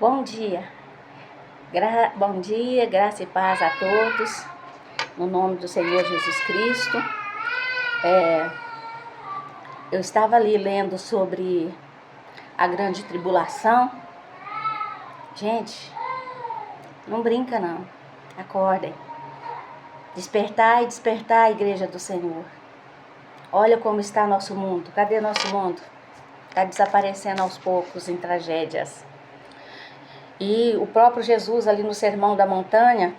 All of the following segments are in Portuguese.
Bom dia. Bom dia, graça e paz a todos, no nome do Senhor Jesus Cristo. Eu estava ali lendo sobre a grande tribulação. Gente, não brinca não, acordem. Despertai, despertai, igreja do Senhor. Olha como está nosso mundo. Cadê nosso mundo? Está desaparecendo aos poucos em tragédias. E o próprio Jesus ali no Sermão da Montanha,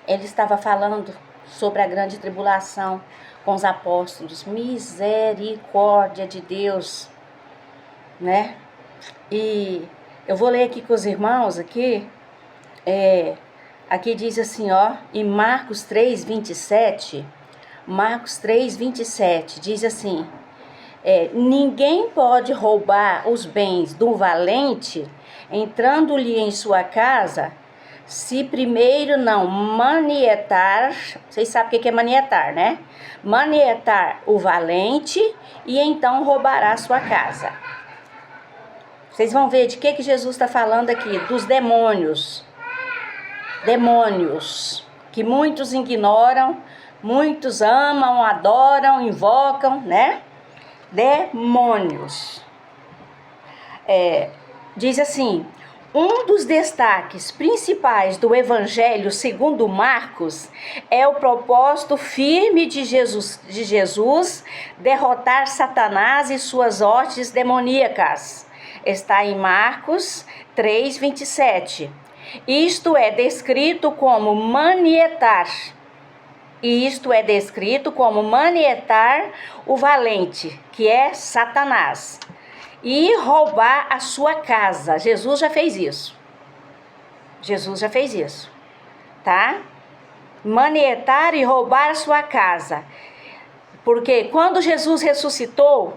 ele estava falando sobre a grande tribulação com os apóstolos. Misericórdia de Deus, né? E eu vou ler aqui com os irmãos aqui. Aqui diz assim, ó, em Marcos 3:27, diz assim: ninguém pode roubar os bens do valente entrando-lhe em sua casa, se primeiro não manietar. Vocês sabem o que é manietar, né? Manietar o valente, e então roubará a sua casa. Vocês vão ver de que Jesus está falando aqui, dos demônios. Demônios, que muitos ignoram, muitos amam, adoram, invocam, né? Demônios. Diz assim: um dos destaques principais do Evangelho segundo Marcos é o propósito firme de Jesus derrotar Satanás e suas hostes demoníacas. Está em Marcos 3:27. Isto é descrito como manietar. O valente, que é Satanás, e roubar a sua casa. Jesus já fez isso, tá? Manietar e roubar a sua casa. Porque quando Jesus ressuscitou,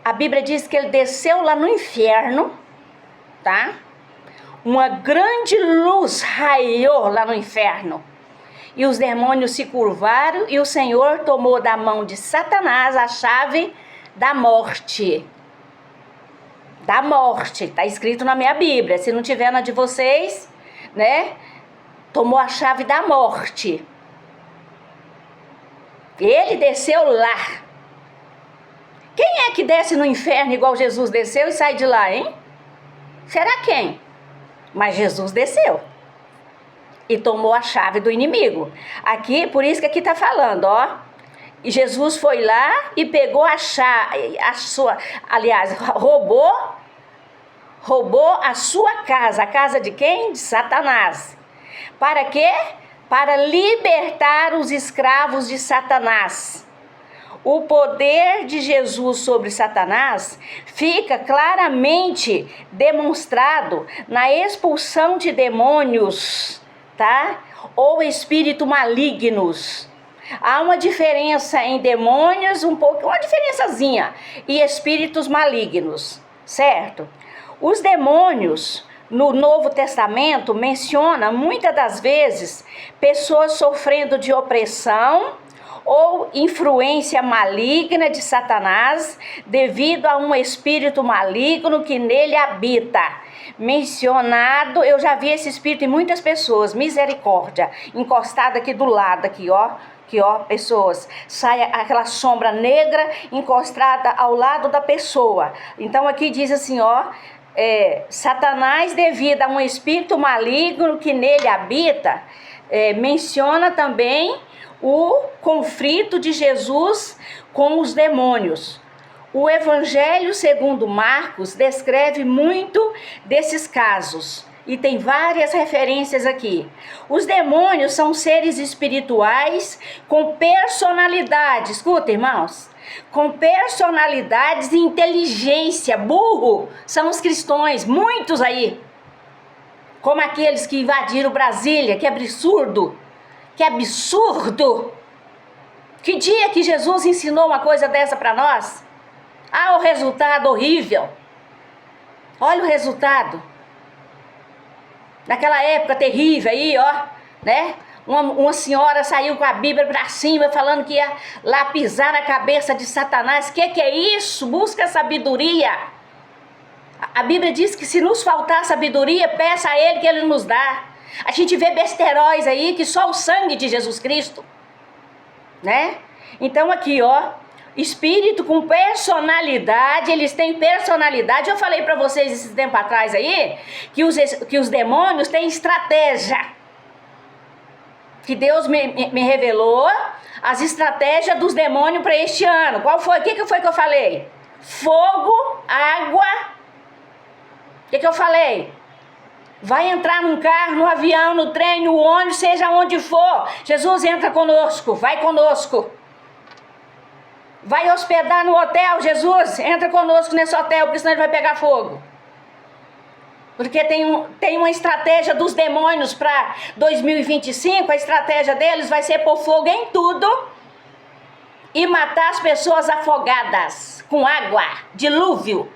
a Bíblia diz que ele desceu lá no inferno, tá? Uma grande luz raiou lá no inferno. E os demônios se curvaram, e o Senhor tomou da mão de Satanás a chave da morte. Da morte, está escrito na minha Bíblia. Se não tiver na de vocês, né? Tomou a chave da morte. Ele desceu lá. Quem é que desce no inferno igual Jesus desceu e sai de lá, hein? Será quem? Mas Jesus desceu e tomou a chave do inimigo. Aqui, por isso que aqui está falando, ó. E Jesus foi lá e pegou a chave, roubou a sua casa. A casa de quem? De Satanás. Para quê? Para libertar os escravos de Satanás. O poder de Jesus sobre Satanás fica claramente demonstrado na expulsão de demônios, tá? Ou espíritos malignos. Há uma diferença em demônios, uma diferençazinha, e espíritos malignos, certo? Os demônios, no Novo Testamento, menciona muitas das vezes pessoas sofrendo de opressão ou influência maligna de Satanás devido a um espírito maligno que nele habita. Mencionado, eu já vi esse espírito em muitas pessoas, misericórdia, encostado aqui do lado, aqui ó, pessoas, sai aquela sombra negra encostada ao lado da pessoa. Então aqui diz assim, ó, Satanás devido a um espírito maligno que nele habita. Menciona também o conflito de Jesus com os demônios. O Evangelho segundo Marcos descreve muito desses casos e tem várias referências aqui. Os demônios são seres espirituais com personalidade, escuta, irmãos, com personalidades e inteligência. Burro são os cristãos, muitos aí, como aqueles que invadiram Brasília. Que absurdo! Que absurdo! Que dia que Jesus ensinou uma coisa dessa para nós? Ah, o resultado horrível. Olha o resultado. Naquela época terrível aí, ó, né? Uma senhora saiu com a Bíblia para cima falando que ia lá pisar na cabeça de Satanás. Que é isso? Busca sabedoria. A Bíblia diz que se nos faltar sabedoria, peça a Ele que Ele nos dá. A gente vê besteróis aí que só o sangue de Jesus Cristo, né? Então aqui, ó, espírito com personalidade, eles têm personalidade. Eu falei para vocês esse tempo atrás aí que os demônios têm estratégia. Que Deus me revelou as estratégias dos demônios para este ano. Qual foi? O que foi que eu falei? Fogo, água. O que eu falei? Vai entrar num carro, no avião, no trem, no ônibus, seja onde for. Jesus entra conosco, vai conosco. Vai hospedar no hotel, Jesus entra conosco nesse hotel, porque senão ele vai pegar fogo. Porque tem uma estratégia dos demônios para 2025, a estratégia deles vai ser pôr fogo em tudo e matar as pessoas afogadas com água, dilúvio.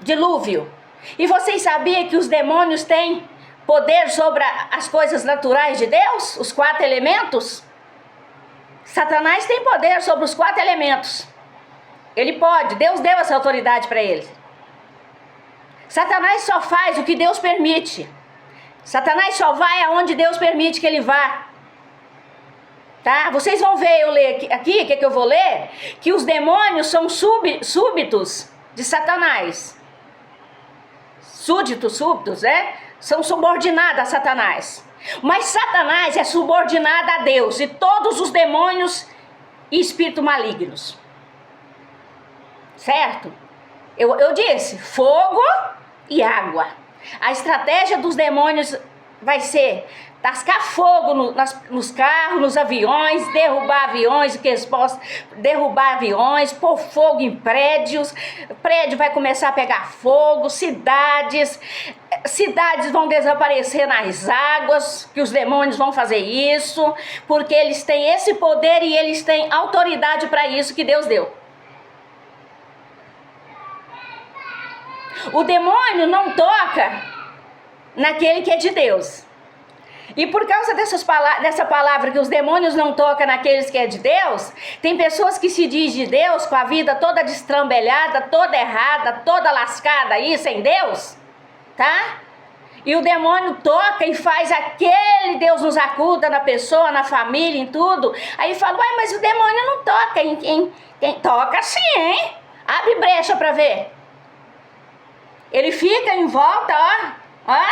Dilúvio. E vocês sabiam que os demônios têm poder sobre as coisas naturais de Deus? Os 4 elementos? Satanás tem poder sobre os 4 elementos. Ele pode, Deus deu essa autoridade para ele. Satanás só faz o que Deus permite. Satanás só vai aonde Deus permite que ele vá. Tá? Vocês vão ver, eu ler aqui, o que eu vou ler? Que os demônios são súbditos de Satanás. Súbditos, né? São subordinados a Satanás. Mas Satanás é subordinado a Deus e todos os demônios e espíritos malignos. Certo? Eu disse, fogo e água. A estratégia dos demônios vai ser tascar fogo nos carros, nos aviões, derrubar aviões, que eles possam derrubar aviões, pôr fogo em prédios, prédio vai começar a pegar fogo, cidades vão desaparecer nas águas, que os demônios vão fazer isso, porque eles têm esse poder e eles têm autoridade para isso que Deus deu. O demônio não toca naquele que é de Deus. E por causa dessa palavra que os demônios não tocam naqueles que é de Deus, tem pessoas que se dizem de Deus com a vida toda destrambelhada, toda errada, toda lascada aí, sem Deus, tá? E o demônio toca e faz aquele Deus nos acuda na pessoa, na família, em tudo. Aí fala, uai, mas o demônio não toca em quem toca sim, hein? Abre brecha pra ver. Ele fica em volta, ó,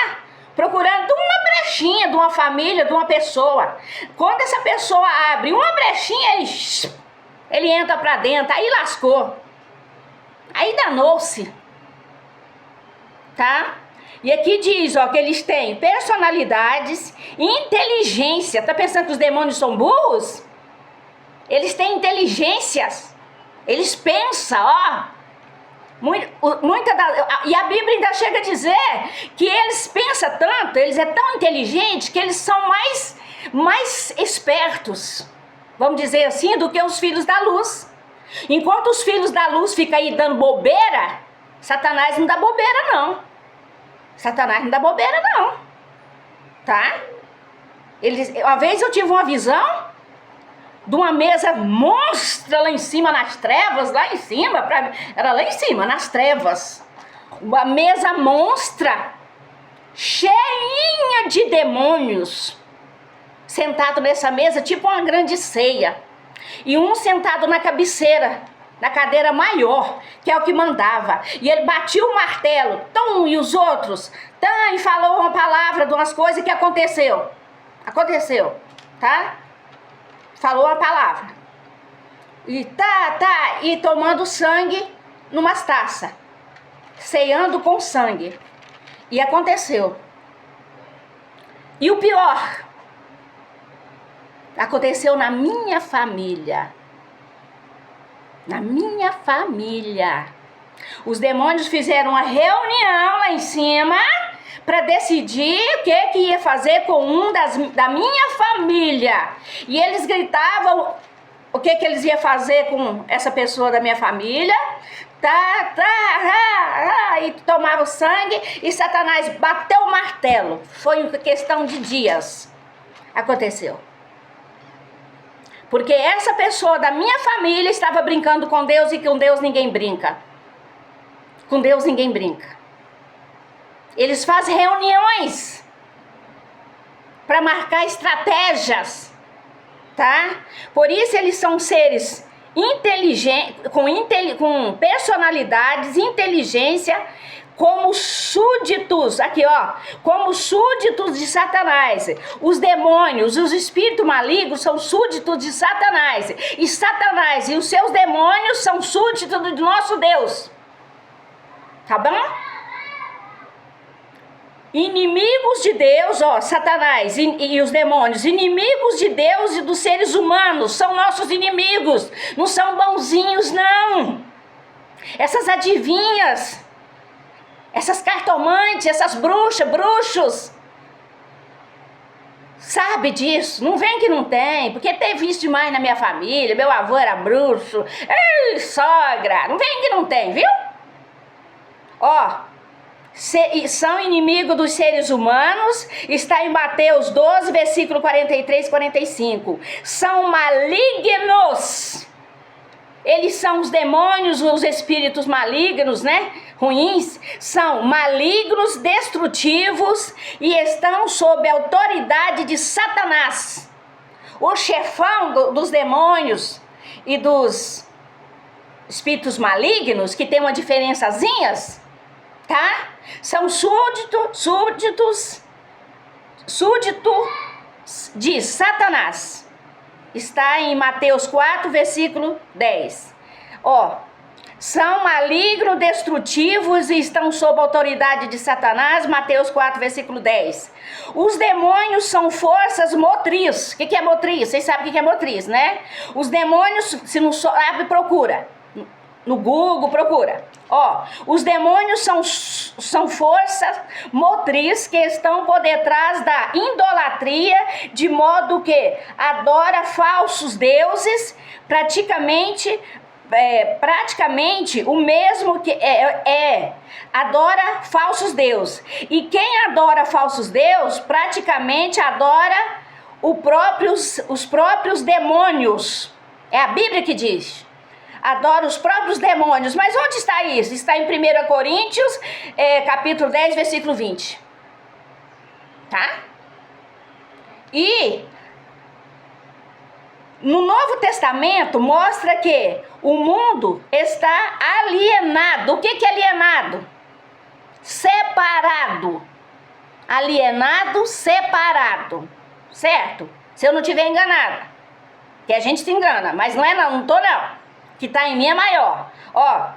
procurando uma brechinha de uma família, de uma pessoa. Quando essa pessoa abre uma brechinha, ele entra pra dentro, aí lascou. Aí danou-se. Tá? E aqui diz, ó, que eles têm personalidades, inteligência. Tá pensando que os demônios são burros? Eles têm inteligências. Eles pensam, ó. E a Bíblia ainda chega a dizer que eles pensam tanto, eles é tão inteligentes que eles são mais espertos, vamos dizer assim, do que os filhos da luz. Enquanto os filhos da luz ficam aí dando bobeira, Satanás não dá bobeira não. Satanás não dá bobeira não, tá? Uma vez eu tive uma visão de uma mesa monstra lá em cima, nas trevas, lá em cima, era lá em cima, nas trevas. Uma mesa monstra, cheinha de demônios, sentado nessa mesa, tipo uma grande ceia. E um sentado na cabeceira, na cadeira maior, que é o que mandava. E ele batia o martelo, tum, e os outros, tum, e falou uma palavra de umas coisas que aconteceu. Aconteceu, tá? Falou a palavra. E e tomando sangue numas taças. Ceando com sangue. E aconteceu. E o pior, aconteceu na minha família. Na minha família. Os demônios fizeram uma reunião lá em cima para decidir o que ia fazer com da minha família. E eles gritavam o que eles iam fazer com essa pessoa da minha família. E tomava sangue e Satanás bateu o martelo. Foi questão de dias. Aconteceu. Porque essa pessoa da minha família estava brincando com Deus e com Deus ninguém brinca. Com Deus ninguém brinca. Eles fazem reuniões para marcar estratégias, tá? Por isso eles são seres inteligentes, com personalidades, inteligência, como súditos, aqui ó, como súditos de Satanás. Os demônios, os espíritos malignos são súditos de Satanás. E Satanás e os seus demônios são súditos do nosso Deus. Tá bom? Inimigos de Deus, ó, Satanás e os demônios, inimigos de Deus e dos seres humanos, são nossos inimigos, não são bonzinhos não. Essas adivinhas, essas cartomantes, essas bruxos, sabe disso, não vem que não tem, porque teve isso demais na minha família, meu avô era bruxo, ei, sogra, não vem que não tem, viu? Ó, são inimigos dos seres humanos, está em Mateus 12, versículo 43 e 45. São malignos. Eles são os demônios, os espíritos malignos, né? Ruins. São malignos, destrutivos e estão sob a autoridade de Satanás. O chefão dos demônios e dos espíritos malignos, que tem uma diferençazinhas, tá? São súditos de Satanás. Está em Mateus 4, versículo 10. Ó, são malignos, destrutivos e estão sob a autoridade de Satanás. Mateus 4, versículo 10. Os demônios são forças motrizes. O que é motriz? Vocês sabem o que é motriz, né? Os demônios, se não sabe, procura. No Google, procura. Ó, os demônios são forças motrizes que estão por detrás da idolatria, de modo que adora falsos deuses, praticamente o mesmo que adora falsos deuses. E quem adora falsos deuses, praticamente adora os próprios demônios. É a Bíblia que diz. Adora os próprios demônios. Mas onde está isso? Está em 1 Coríntios, capítulo 10, versículo 20. Tá? E no Novo Testamento mostra que o mundo está alienado. O que é alienado? Separado. Alienado, separado. Certo? Se eu não estiver enganada. Que a gente se engana, mas não tô não. Que está em mim é maior. Ó,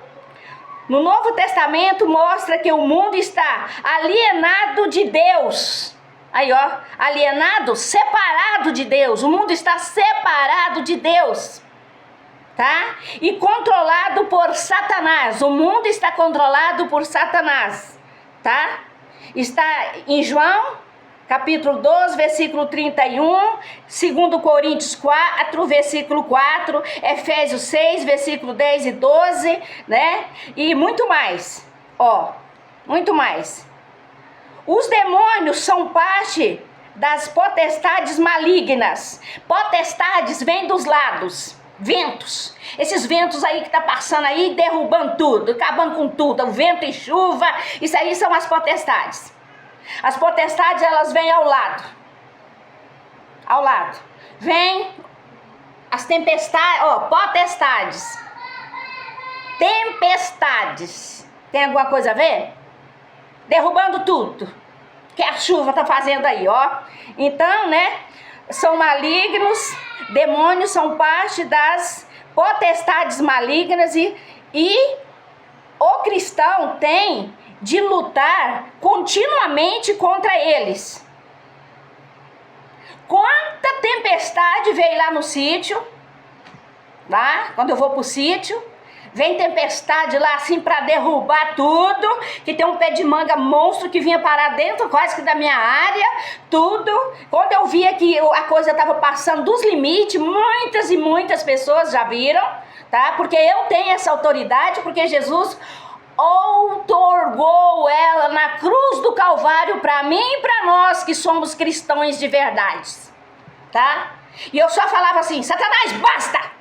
no Novo Testamento mostra que o mundo está alienado de Deus. Aí, ó, alienado, separado de Deus. O mundo está separado de Deus, tá? E controlado por Satanás. O mundo está controlado por Satanás, tá? Está em João capítulo 12, versículo 31, 2 Coríntios 4, versículo 4, Efésios 6, versículo 10 e 12, né? E muito mais, ó, muito mais. Os demônios são parte das potestades malignas. Potestades vêm dos lados, ventos. Esses ventos aí que tá passando aí, derrubando tudo, acabando com tudo, o vento e chuva, isso aí são as potestades. As potestades, elas vêm ao lado. Ao lado. Vem as tempestades, ó, potestades. Tempestades. Tem alguma coisa a ver? Derrubando tudo que a chuva tá fazendo aí, ó. Então, né, são malignos, demônios são parte das potestades malignas e o cristão tem de lutar continuamente contra eles. Quanta tempestade veio lá no sítio, lá, quando eu vou pro sítio, vem tempestade lá assim para derrubar tudo, que tem um pé de manga monstro que vinha parar dentro quase que da minha área, tudo. Quando eu via que a coisa estava passando dos limites, muitas e muitas pessoas já viram, tá? Porque eu tenho essa autoridade, porque Jesus outorgou ela na cruz do Calvário para mim e para nós que somos cristãos de verdade, tá? E eu só falava assim: Satanás, basta!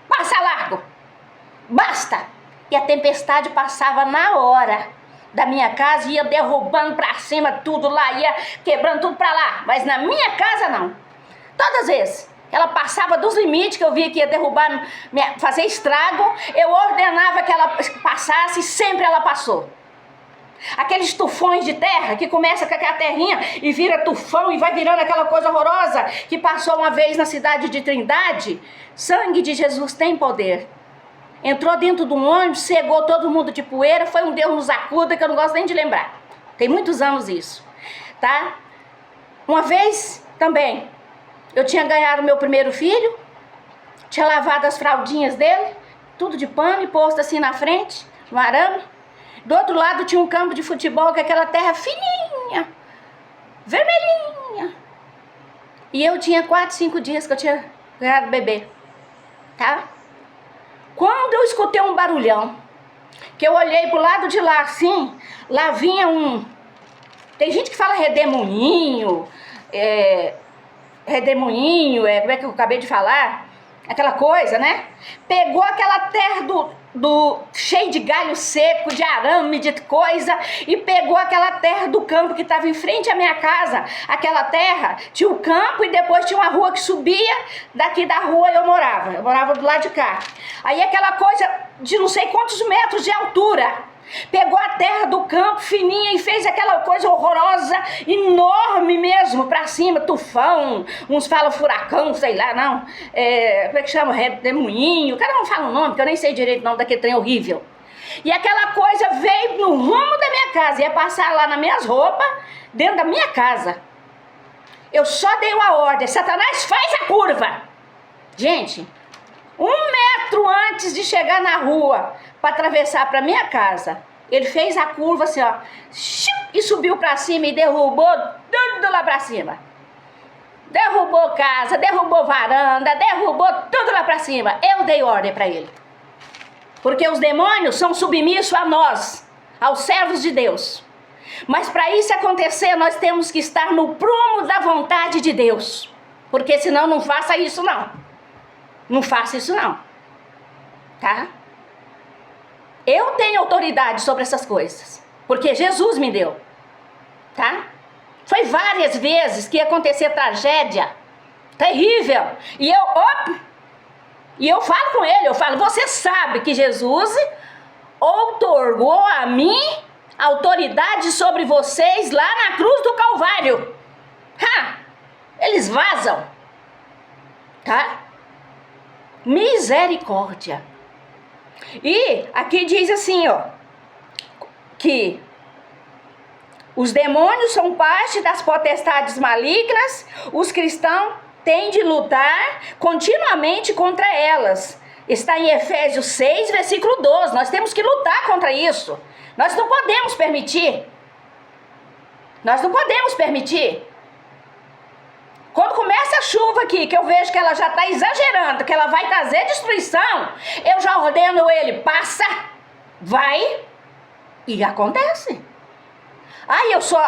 Passa largo! Basta! E e a tempestade passava na hora da minha casa, ia derrubando pra cima tudo lá, ia quebrando tudo pra lá. Mas na minha casa não. Todas as vezes ela passava dos limites que eu via que ia derrubar, fazer estrago, eu ordenava que ela passasse e sempre ela passou. Aqueles tufões de terra que começa com aquela terrinha e vira tufão e vai virando aquela coisa horrorosa que passou uma vez na cidade de Trindade. Sangue de Jesus tem poder. Entrou dentro de um ônibus, cegou todo mundo de poeira, foi um Deus nos acuda que eu não gosto nem de lembrar. Tem muitos anos isso, tá? Uma vez também, eu tinha ganhado meu primeiro filho, tinha lavado as fraldinhas dele, tudo de pano e posto assim na frente, no arame. Do outro lado tinha um campo de futebol com aquela terra fininha, vermelhinha. E eu tinha 4, 5 dias que eu tinha ganhado bebê, tá? Quando eu escutei um barulhão, que eu olhei pro lado de lá assim, lá vinha um... Tem gente que fala redemoinho, como é que eu acabei de falar? Aquela coisa, né? Pegou aquela terra cheio de galho seco, de arame, de coisa, e pegou aquela terra do campo que estava em frente à minha casa. Aquela terra tinha o campo e depois tinha uma rua que subia daqui da rua eu morava do lado de cá. Aí aquela coisa de não sei quantos metros de altura, pegou a terra do campo fininha e fez aquela coisa horrorosa, enorme mesmo, pra cima, tufão, uns falam furacão, sei lá, não, como é que chama, redemoinho, cada um fala um nome, que eu nem sei direito o nome daquele trem horrível. E aquela coisa veio no rumo da minha casa, ia passar lá nas minhas roupas, dentro da minha casa. Eu só dei uma ordem, Satanás, faz a curva. Gente, 1 metro antes de chegar na rua, para atravessar para minha casa, ele fez a curva assim, ó, e subiu para cima e derrubou tudo lá para cima. Derrubou casa, derrubou varanda, derrubou tudo lá para cima. Eu dei ordem para ele. Porque os demônios são submissos a nós, aos servos de Deus. Mas para isso acontecer, nós temos que estar no prumo da vontade de Deus. Porque senão não faça isso não. Não faça isso não. Tá? Eu tenho autoridade sobre essas coisas, porque Jesus me deu, tá? Foi várias vezes que ia acontecer tragédia, terrível, e eu falo com ele, eu falo, você sabe que Jesus outorgou a mim autoridade sobre vocês lá na cruz do Calvário. Eles vazam, tá? Misericórdia. E aqui diz assim, ó, que os demônios são parte das potestades malignas, os cristãos têm de lutar continuamente contra elas. Está em Efésios 6, versículo 12. Nós temos que lutar contra isso. Nós não podemos permitir. Nós não podemos permitir. Quando começa a chuva aqui, que eu vejo que ela já está exagerando, que ela vai trazer destruição, eu já ordeno ele, passa, vai, e acontece. Aí eu sou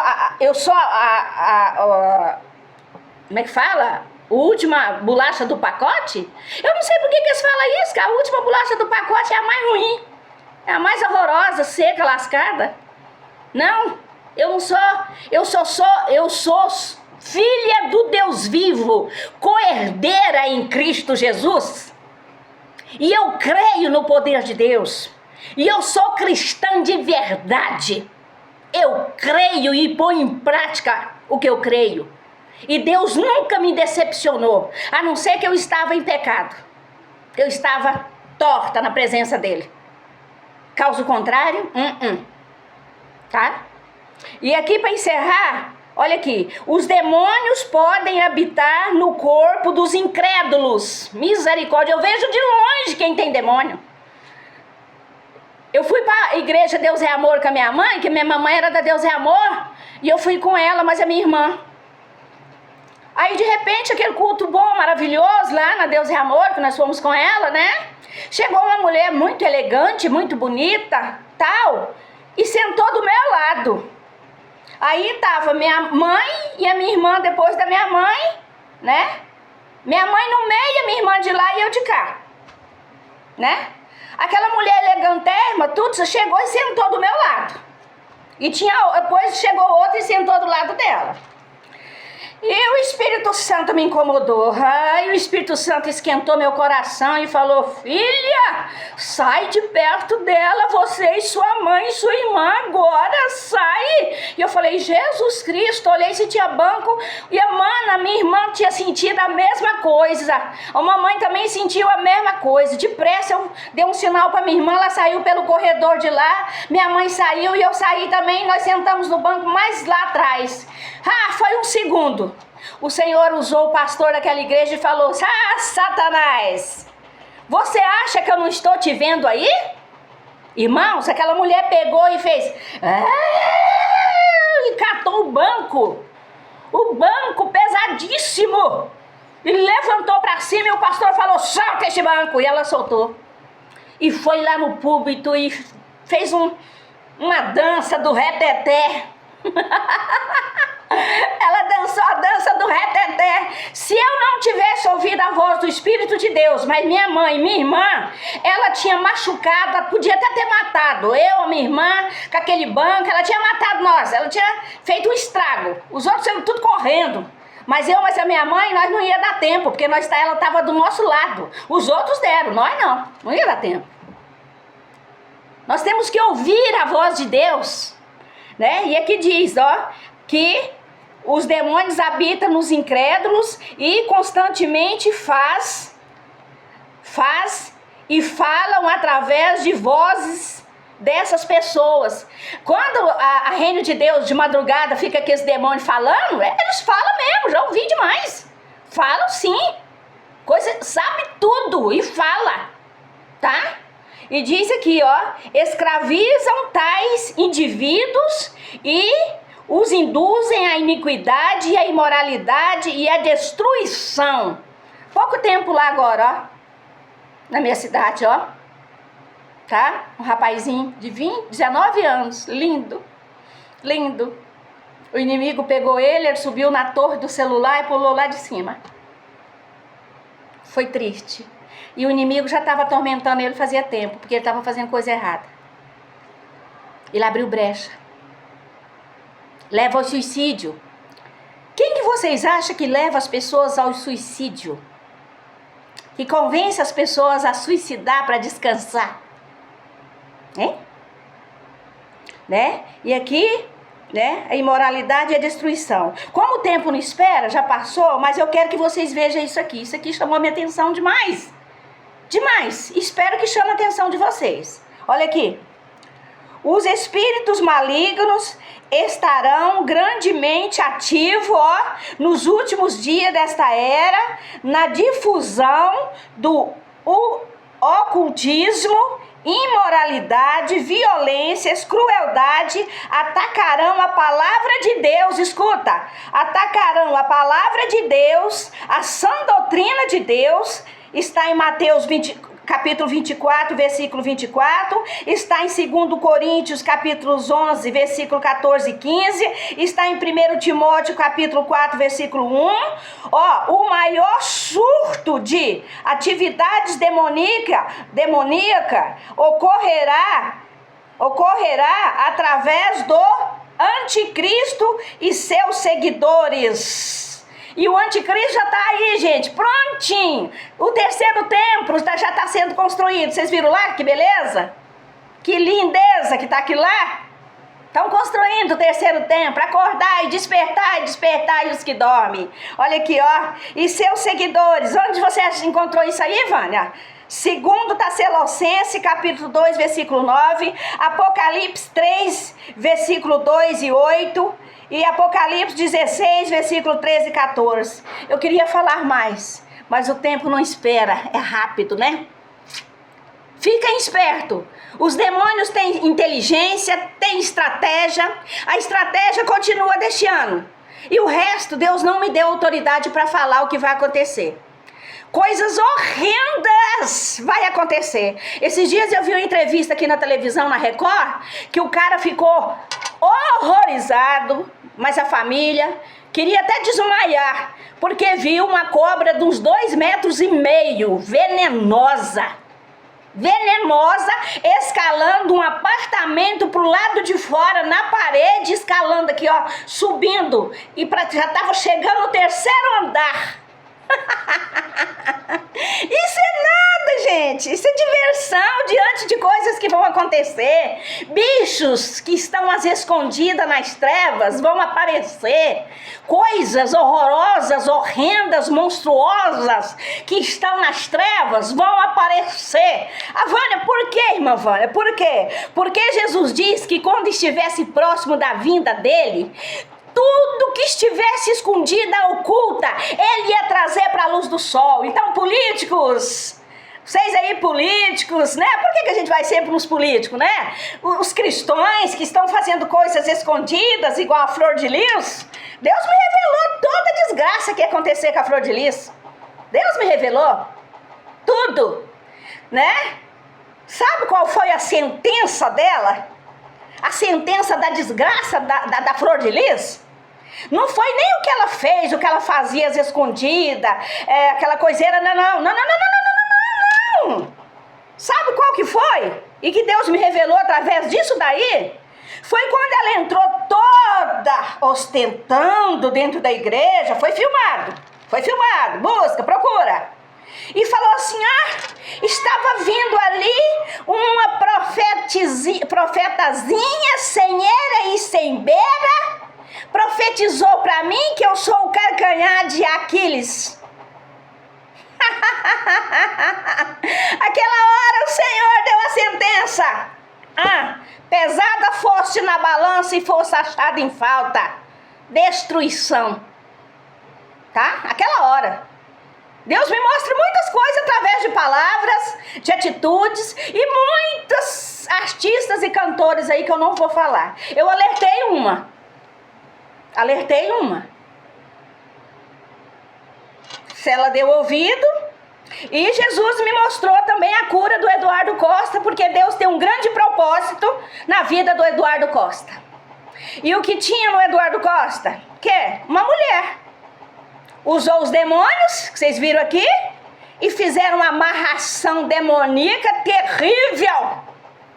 como é que fala? A última bolacha do pacote? Eu não sei por que eles falam isso, que a última bolacha do pacote é a mais ruim, é a mais horrorosa, seca, lascada. Não, eu sou filha do Deus vivo, co-herdeira em Cristo Jesus. E eu creio no poder de Deus. E eu sou cristã de verdade. Eu creio e ponho em prática o que eu creio. E Deus nunca me decepcionou, a não ser que eu estava em pecado. Eu estava torta na presença dele. Caso contrário, tá? E aqui para encerrar, olha aqui, os demônios podem habitar no corpo dos incrédulos. Misericórdia, eu vejo de longe quem tem demônio. Eu fui para a igreja Deus é Amor com a minha mãe, que minha mamãe era da Deus é Amor, e eu fui com ela, mas é minha irmã. Aí de repente aquele culto bom, maravilhoso lá na Deus é Amor, que nós fomos com ela, né? Chegou uma mulher muito elegante, muito bonita, tal, e sentou do meu lado. Aí tava minha mãe e a minha irmã depois da minha mãe, né? Minha mãe no meio, a minha irmã de lá e eu de cá, né? Aquela mulher elegantérrima, tudo, chegou e sentou do meu lado. E depois chegou outra e sentou do lado dela. E o Espírito Santo me incomodou. Ai, o Espírito Santo esquentou meu coração e falou: filha, sai de perto dela, você e sua mãe e sua irmã agora, sai. E eu falei: Jesus Cristo, olhei se tinha banco. E a minha irmã tinha sentido a mesma coisa. A mamãe também sentiu a mesma coisa. Depressa eu dei um sinal para minha irmã, ela saiu pelo corredor de lá. Minha mãe saiu e eu saí também. Nós sentamos no banco mais lá atrás. Foi um segundo. O Senhor usou o pastor daquela igreja e falou: Satanás, você acha que eu não estou te vendo aí? Irmãos, aquela mulher pegou e fez e catou o banco pesadíssimo, e levantou para cima, e o pastor falou: solta esse banco, e ela soltou, e foi lá no púlpito e fez uma dança do reteté. Ela dançou a dança do reteté. Se eu não tivesse ouvido a voz do Espírito de Deus, mas minha mãe, minha irmã, ela tinha machucado, ela podia até ter matado eu, a minha irmã, com aquele banco, ela tinha matado nós, ela tinha feito um estrago, os outros saíram tudo correndo, mas a minha mãe, nós não ia dar tempo, porque ela estava do nosso lado, os outros deram, nós não ia dar tempo. Nós temos que ouvir a voz de Deus, né? E aqui diz, que os demônios habitam nos incrédulos e constantemente faz e falam através de vozes dessas pessoas. Quando a reino de Deus de madrugada fica aqueles demônios falando, eles falam mesmo, já ouvi demais. Falam sim, sabe tudo e fala, tá? E diz aqui, escravizam tais indivíduos e os induzem à iniquidade e à imoralidade e à destruição. Pouco tempo lá agora, na minha cidade, tá? Um rapazinho de 19 anos, lindo, lindo. O inimigo pegou ele subiu na torre do celular e pulou lá de cima. Foi triste. E o inimigo já estava atormentando ele fazia tempo, porque ele estava fazendo coisa errada. Ele abriu brecha. Leva ao suicídio. Quem que vocês acham que leva as pessoas ao suicídio? Que convence as pessoas a suicidar para descansar? Hein? Né? E aqui, né? A imoralidade e a destruição. Como o tempo não espera, já passou, mas eu quero que vocês vejam isso aqui. Isso aqui chamou minha atenção demais. Demais. Espero que chame a atenção de vocês. Olha aqui. Os espíritos malignos estarão grandemente ativos nos últimos dias desta era, na difusão do ocultismo, imoralidade, violências, crueldade, atacarão a palavra de Deus, escuta, atacarão a palavra de Deus, a sã doutrina de Deus, está em Mateus capítulo 24, versículo 24, está em 2 Coríntios, capítulos 11, versículo 14 e 15, está em 1 Timóteo, capítulo 4, versículo 1, o maior surto de atividades demoníaca ocorrerá através do anticristo e seus seguidores. E o anticristo já está aí, gente, prontinho. O terceiro templo já está sendo construído. Vocês viram lá? Que beleza? Que lindeza que está aqui lá. Estão construindo o terceiro templo. Acordar e despertar os que dormem. Olha aqui, E seus seguidores. Onde você encontrou isso aí, Vânia? 2 Tessalonicenses, capítulo 2, versículo 9. Apocalipse 3, versículo 2 e 8. E Apocalipse 16, versículo 13 e 14. Eu queria falar mais, mas o tempo não espera, é rápido, né? Fiquem esperto. Os demônios têm inteligência, têm estratégia. A estratégia continua deste ano. E o resto, Deus não me deu autoridade para falar o que vai acontecer. Coisas horrendas vai acontecer. Esses dias eu vi uma entrevista aqui na televisão, na Record, que o cara ficou horrorizado, mas a família queria até desmaiar, porque viu uma cobra de uns 2,5 metros, venenosa. venenosa, escalando um apartamento pro lado de fora, na parede, escalando aqui, ó, subindo, e já estava chegando no terceiro andar. Isso é nada, gente. Isso é diversão diante de coisas que vão acontecer. Bichos que estão às escondidas nas trevas vão aparecer. Coisas horrorosas, horrendas, monstruosas que estão nas trevas vão aparecer. A Vânia, por quê, irmã Vânia? Por quê? Porque Jesus diz que quando estivesse próximo da vinda dele, tudo que estivesse escondida, oculta, ele ia trazer para a luz do sol. Então, políticos, vocês aí políticos, né? Por que a gente vai sempre nos políticos, né? Os cristãos que estão fazendo coisas escondidas, igual a Flor de Lis, Deus me revelou toda a desgraça que ia acontecer com a Flor de Lis. Deus me revelou tudo, né? Sabe qual foi a sentença dela? A sentença da desgraça da Flor de Lis? Não foi nem o que ela fez, o que ela fazia às escondidas, aquela coiseira, não. Sabe qual que foi? E que Deus me revelou através disso daí? Foi quando ela entrou toda ostentando dentro da igreja, foi filmado, busca, procura. E falou assim, estava vindo ali uma profetazinha sem era e sem beira, profetizou para mim que eu sou o calcanhar de Aquiles. Aquela hora o Senhor deu a sentença. Pesada foste na balança e fosse achada em falta. Destruição. Tá? Aquela hora. Deus me mostra muitas coisas através de palavras, de atitudes e muitos artistas e cantores aí que eu não vou falar. Eu alertei uma. Se ela deu ouvido, e Jesus me mostrou também a cura do Eduardo Costa, porque Deus tem um grande propósito na vida do Eduardo Costa. E o que tinha no Eduardo Costa? Uma mulher. Usou os demônios, que vocês viram aqui, e fizeram uma amarração demoníaca terrível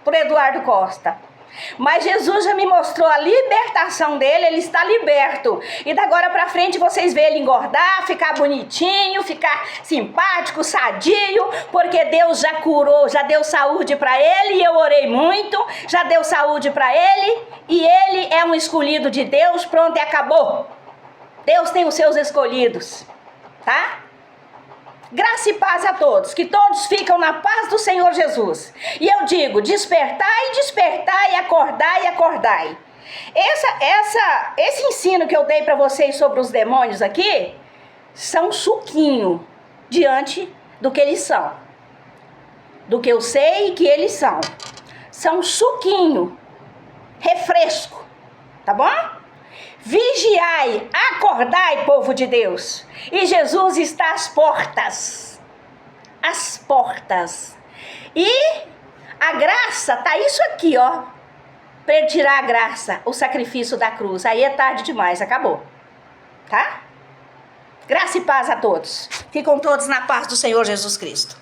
para Eduardo Costa. Mas Jesus já me mostrou a libertação dele, ele está liberto. E da agora para frente vocês vê ele engordar, ficar bonitinho, ficar simpático, sadio, porque Deus já curou, já deu saúde para ele, e eu orei muito, já deu saúde para ele, e ele é um escolhido de Deus, pronto, e acabou. Deus tem os seus escolhidos, tá? Graça e paz a todos, que todos ficam na paz do Senhor Jesus. E eu digo, despertai, despertai, acordai, acordai. Esse ensino que eu dei para vocês sobre os demônios aqui, são suquinho diante do que eles são. Do que eu sei que eles são. São suquinho, refresco, tá bom? Vigiai, acordai, povo de Deus, e Jesus está às portas, e a graça, tá isso aqui, ó, para ele tirar a graça, o sacrifício da cruz, aí é tarde demais, acabou, tá? Graça e paz a todos, ficam todos na paz do Senhor Jesus Cristo.